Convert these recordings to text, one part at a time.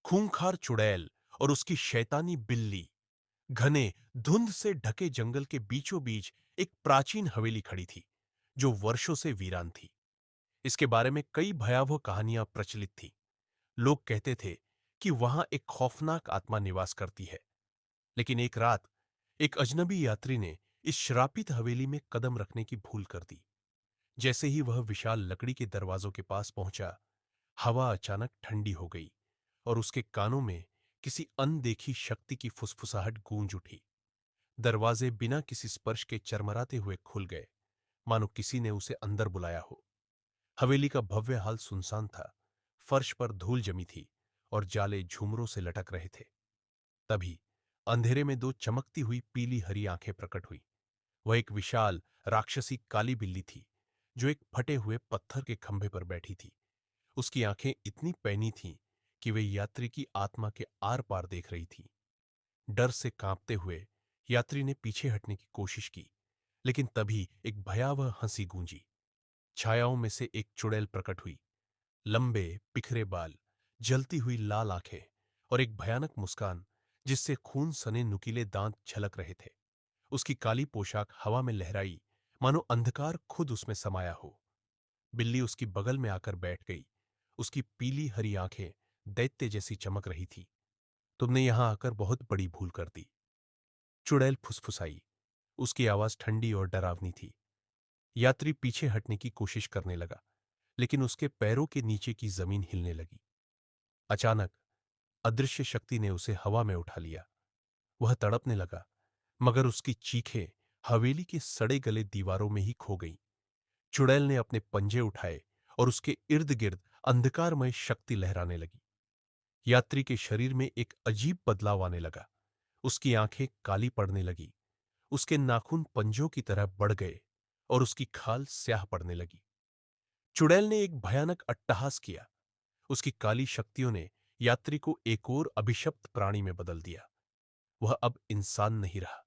खूंखार चुड़ैल और उसकी शैतानी बिल्ली। घने धुंध से ढके जंगल के बीचों बीच एक प्राचीन हवेली खड़ी थी, जो वर्षों से वीरान थी। इसके बारे में कई भयावह कहानियां प्रचलित थी। लोग कहते थे कि वहां एक खौफनाक आत्मा निवास करती है। लेकिन एक रात एक अजनबी यात्री ने इस श्रापित हवेली में कदम रखने की भूल कर दी। जैसे ही वह विशाल लकड़ी के दरवाजों के पास पहुंचा, हवा अचानक ठंडी हो गई और उसके कानों में किसी अनदेखी शक्ति की फुसफुसाहट गूंज उठी। दरवाजे बिना किसी स्पर्श के चरमराते हुए खुल गए, मानो किसी ने उसे अंदर बुलाया हो। हवेली का भव्य हाल सुनसान था। फर्श पर धूल जमी थी और जाले झूमरों से लटक रहे थे। तभी अंधेरे में दो चमकती हुई पीली हरी आंखें प्रकट हुई। वह एक विशाल राक्षसी काली बिल्ली थी, जो एक फटे हुए पत्थर के खंभे पर बैठी थी। उसकी आंखें इतनी पैनी थीं कि वे यात्री की आत्मा के आर पार देख रही थीं। डर से कांपते हुए यात्री ने पीछे हटने की कोशिश की, लेकिन तभी एक भयावह हंसी गूंजी। छायाओं में से एक चुड़ैल प्रकट हुई। लंबे बिखरे बाल, जलती हुई लाल आंखें और एक भयानक मुस्कान जिससे खून सने नुकीले दांत झलक रहे थे। उसकी काली पोशाक हवा में लहराई, मानो अंधकार खुद उसमें समाया हो। बिल्ली उसकी बगल में आकर बैठ गई। उसकी पीली हरी आंखें दैत्य जैसी चमक रही थी। तुमने यहां आकर बहुत बड़ी भूल कर दी, चुड़ैल फुसफुसाई। उसकी आवाज ठंडी और डरावनी थी। यात्री पीछे हटने की कोशिश करने लगा, लेकिन उसके पैरों के नीचे की जमीन हिलने लगी। अचानक अदृश्य शक्ति ने उसे हवा में उठा लिया। वह तड़पने लगा, मगर उसकी चीखें हवेली के सड़े गले दीवारों में ही खो गईं। चुड़ैल ने अपने पंजे उठाए और उसके इर्द गिर्द अंधकारमय शक्ति लहराने लगी। यात्री के शरीर में एक अजीब बदलाव आने लगा। उसकी आंखें काली पड़ने लगी, उसके नाखून पंजों की तरह बढ़ गए और उसकी खाल स्याह पड़ने लगी। चुड़ैल ने एक भयानक अट्टहास किया। उसकी काली शक्तियों ने यात्री को एक और अभिशप्त प्राणी में बदल दिया। वह अब इंसान नहीं रहा,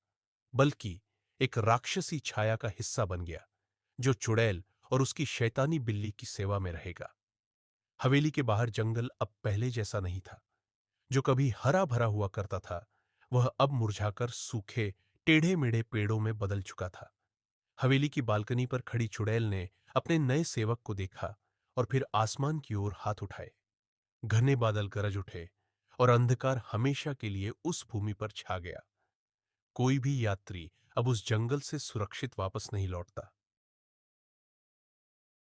बल्कि एक राक्षसी छाया का हिस्सा बन गया, जो चुड़ैल और उसकी शैतानी बिल्ली की सेवा में रहेगा। हवेली के बाहर जंगल अब पहले जैसा नहीं था। जो कभी हरा भरा हुआ करता था, वह अब मुरझाकर सूखे टेढ़े मेढ़े पेड़ों में बदल चुका था। हवेली की बालकनी पर खड़ी चुड़ैल ने अपने नए सेवक को देखा और फिर आसमान की ओर हाथ उठाए। घने बादल गरज उठे और अंधकार हमेशा के लिए उस भूमि पर छा गया। कोई भी यात्री अब उस जंगल से सुरक्षित वापस नहीं लौटता।